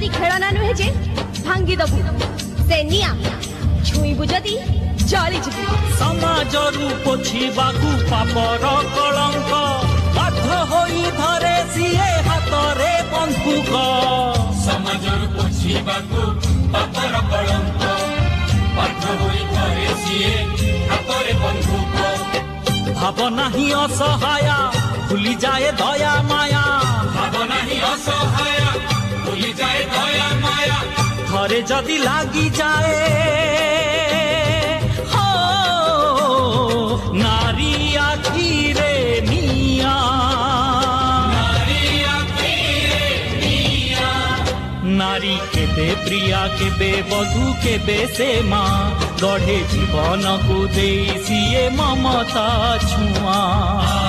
नारी खेलना नुहे जे भांगी दबु से निया छुईबु जदी जली जिबु समाज रु पोछिबाकू पापर कलंक बाध्य होई धरे सिए हातरे बंधुक समाज रु पोछिबाकू पापर कलंक बाध्य होई धरे सिए हातरे बंधुक भावना ही असहाया भूली जाए दया माया भावना ही असहाया भूली जाए दया माया घरे जदि लागी जाए हो नारी आखिरे निया नारी केबे प्रिया केबे बधू केबे से माँ गढ़े जीवन को दे सीए ममता छुआ।